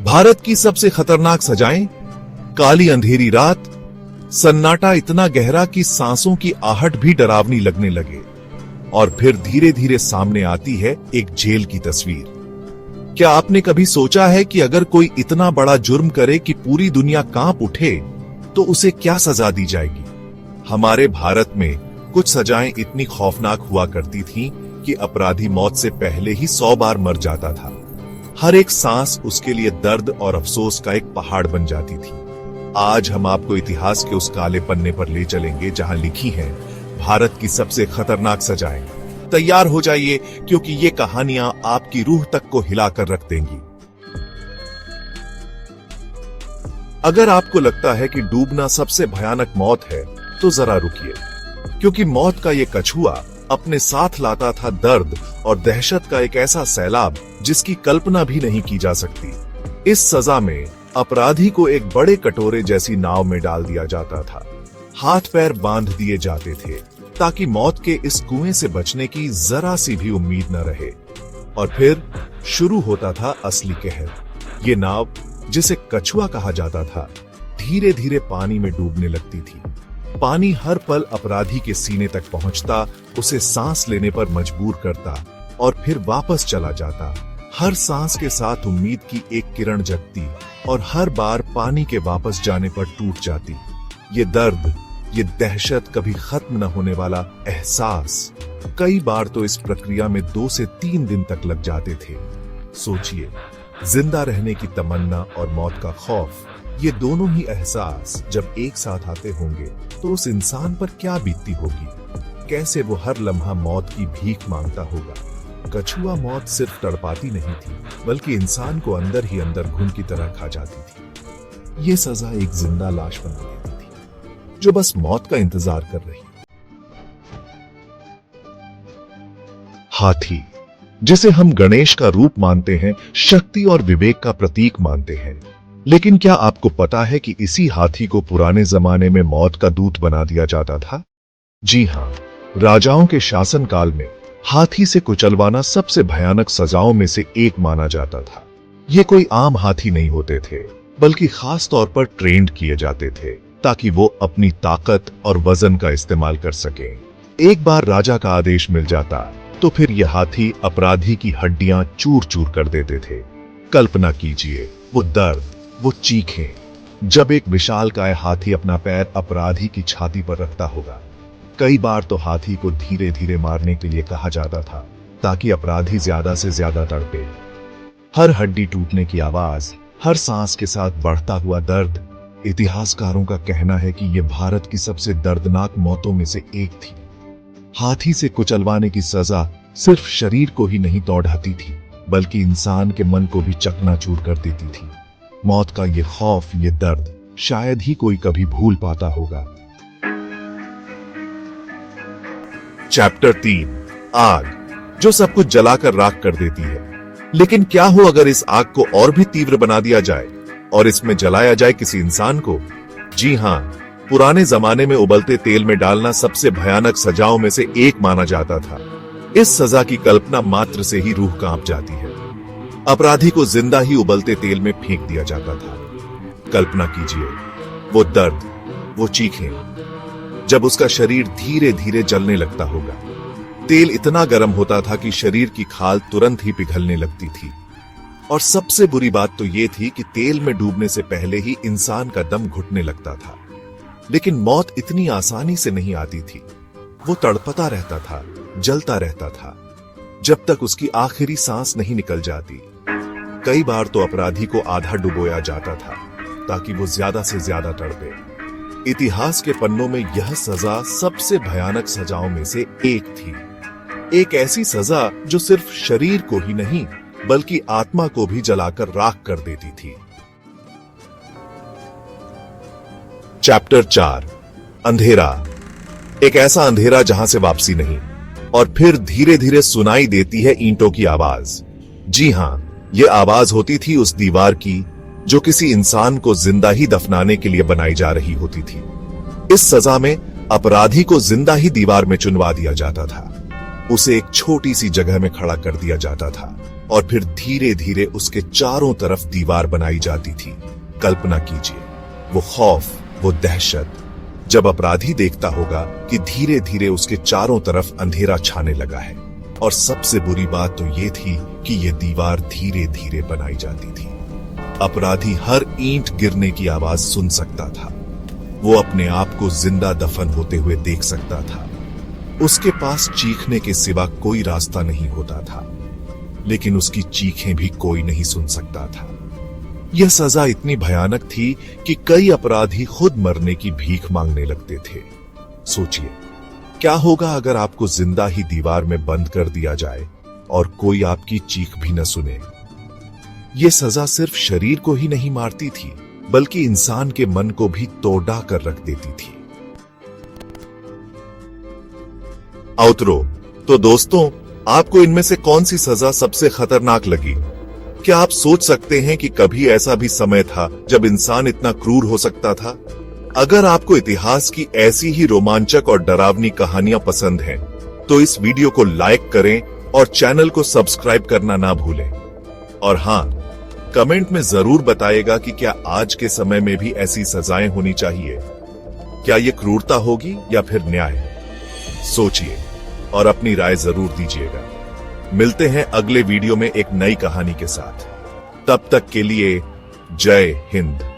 भारत की सबसे खतरनाक सजाएं, काली अंधेरी रात, सन्नाटा इतना गहरा कि सांसों की आहट भी डरावनी लगने लगे। और फिर धीरे धीरे सामने आती है एक जेल की तस्वीर। क्या आपने कभी सोचा है कि अगर कोई इतना बड़ा जुर्म करे कि पूरी दुनिया कांप उठे तो उसे क्या सजा दी जाएगी? हमारे भारत में कुछ सजाएं इतनी खौफनाक हुआ करती थीं कि अपराधी मौत से पहले ही 100 बार मर जाता था। हर एक सांस उसके लिए दर्द और अफसोस का एक पहाड़ बन जाती थी। आज हम आपको इतिहास के उस काले पन्ने पर ले चलेंगे जहां लिखी हैं भारत की सबसे खतरनाक सजाएं। तैयार हो जाइए, क्योंकि ये कहानियां आपकी रूह तक को हिलाकर रख देंगी। अगर आपको लगता है कि डूबना सबसे भयानक मौत है, तो जरा रुकिए, क्योंकि मौत का ये कछुआ अपने साथ लाता था दर्द और दहशत का एक ऐसा सैलाब जिसकी कल्पना भी नहीं की जा सकती। इस सजा में अपराधी को एक बड़े कटोरे जैसी नाव में डाल दिया जाता था। हाथ पैर बांध दिए जाते थे ताकि मौत के इस कुएं से बचने की जरा सी भी उम्मीद न रहे। और फिर शुरू होता था असली कहर। ये नाव, जिसे कछुआ कहा जाता था, धीरे धीरे पानी में डूबने लगती थी। पानी हर पल अपराधी के सीने तक पहुंचता, उसे सांस लेने पर मजबूर करता और फिर वापस चला जाता। हर सांस के साथ उम्मीद की एक किरण जगती और हर बार पानी के वापस जाने पर टूट जाती। ये दर्द, ये दहशत, कभी खत्म न होने वाला एहसास। कई बार तो इस प्रक्रिया में 2 से 3 दिन तक लग जाते थे। सोचिए, जिंदा रहने की तमन्ना और मौत का खौफ, ये दोनों ही एहसास जब एक साथ आते होंगे तो उस इंसान पर क्या बीतती होगी? कैसे वो हर लम्हा मौत की भीख मांगता होगा? कछुआ मौत सिर्फ तड़पाती नहीं थी, बल्कि इंसान को अंदर ही अंदर घुन की तरह खा जाती थी। ये सजा एक जिंदा लाश बना देती थी, जो बस मौत का इंतजार कर रही। हाथी, जिसे हम गणेश का रूप मानते हैं, शक्ति और विवेक का प्रतीक मानते हैं, लेकिन क्या आपको पता है कि इसी हाथी को पुराने जमाने में मौत का दूत बना दिया जाता था? जी हां, राजाओं के शासनकाल में हाथी से कुचलवाना सबसे भयानक सजाओं में से एक माना जाता था। ये कोई आम हाथी नहीं होते थे, बल्कि खास तौर पर ट्रेंड किए जाते थे ताकि वो अपनी ताकत और वजन का इस्तेमाल कर सकें। एक बार राजा का आदेश मिल जाता तो फिर यह हाथी अपराधी की हड्डियां चूर चूर कर देते थे। कल्पना कीजिए वो दर्द, वो चीखें जब एक विशालकाय हाथी अपना पैर अपराधी की छाती पर रखता होगा। कई बार तो हाथी को धीरे धीरे मारने के लिए कहा जाता था ताकि अपराधी ज्यादा से ज्यादा तड़पे। हर हड्डी टूटने की आवाज, हर सांस के साथ बढ़ता हुआ दर्द। इतिहासकारों का कहना है कि यह भारत की सबसे दर्दनाक मौतों में से एक थी। हाथी से कुचलवाने की सजा सिर्फ शरीर को ही नहीं तोड़ाती थी, बल्कि इंसान के मन को भी चकनाचूर कर देती थी। मौत का ये खौफ, ये दर्द शायद ही कोई कभी भूल पाता होगा। चैप्टर 3, आग, जो सब कुछ जलाकर राख कर देती है। लेकिन क्या हो अगर इस आग को और भी तीव्र बना दिया जाए और इसमें जलाया जाए किसी इंसान को? जी हां, पुराने जमाने में उबलते तेल में डालना सबसे भयानक सजाओं में से एक माना जाता था। इस सजा की कल्पना मात्र से ही रूह कांप जाती है। अपराधी को जिंदा ही उबलते तेल में फेंक दिया जाता था। कल्पना कीजिए वो दर्द, वो चीखें जब उसका शरीर धीरे धीरे जलने लगता होगा। तेल इतना गर्म होता था कि शरीर की खाल तुरंत ही पिघलने लगती थी। और सबसे बुरी बात तो ये थी कि तेल में डूबने से पहले ही इंसान का दम घुटने लगता था। लेकिन मौत इतनी आसानी से नहीं आती थी। वो तड़पता रहता था, जलता रहता था, जब तक उसकी आखिरी सांस नहीं निकल जाती। कई बार तो अपराधी को आधा डुबोया जाता था ताकि वो ज्यादा से ज्यादा तड़पे। इतिहास के पन्नों में यह सजा सबसे भयानक सजाओं में से एक थी। एक ऐसी सजा जो सिर्फ शरीर को ही नहीं, बल्कि आत्मा को भी जलाकर राख कर देती थी। चैप्टर 4, अंधेरा, एक ऐसा अंधेरा जहां से वापसी नहीं। और फिर धीरे धीरे सुनाई देती है ईंटों की आवाज। जी हां, यह आवाज होती थी उस दीवार की जो किसी इंसान को जिंदा ही दफनाने के लिए बनाई जा रही होती थी। इस सजा में अपराधी को जिंदा ही दीवार में चुनवा दिया जाता था। उसे एक छोटी सी जगह में खड़ा कर दिया जाता था और फिर धीरे धीरे उसके चारों तरफ दीवार बनाई जाती थी। कल्पना कीजिए वो खौफ, वो दहशत, जब अपराधी देखता होगा कि धीरे धीरे उसके चारों तरफ अंधेरा छाने लगा है। और सबसे बुरी बात तो ये थी कि ये दीवार धीरे धीरे बनाई जाती थी। अपराधी हर ईंट गिरने की आवाज सुन सकता था। वो अपने आप को जिंदा दफन होते हुए देख सकता था। उसके पास चीखने के सिवा कोई रास्ता नहीं होता था, लेकिन उसकी चीखें भी कोई नहीं सुन सकता था। यह सजा इतनी भयानक थी कि कई अपराधी खुद मरने की भीख मांगने लगते थे। सोचिए, क्या होगा अगर आपको जिंदा ही दीवार में बंद कर दिया जाए और कोई आपकी चीख भी न सुने। यह सजा सिर्फ शरीर को ही नहीं मारती थी, बल्कि इंसान के मन को भी तोड़ा कर रख देती थी। आउटरो। तो दोस्तों, आपको इनमें से कौन सी सजा सबसे खतरनाक लगी? क्या आप सोच सकते हैं कि कभी ऐसा भी समय था जब इंसान इतना क्रूर हो सकता था? अगर आपको इतिहास की ऐसी ही रोमांचक और डरावनी कहानियां पसंद हैं, तो इस वीडियो को लाइक करें और चैनल को सब्सक्राइब करना ना भूलें। और हां, कमेंट में जरूर बताइएगा कि क्या आज के समय में भी ऐसी सजाएं होनी चाहिए। क्या ये क्रूरता होगी या फिर न्याय? सोचिए और अपनी राय जरूर दीजिएगा। मिलते हैं अगले वीडियो में एक नई कहानी के साथ। तब तक के लिए जय हिंद।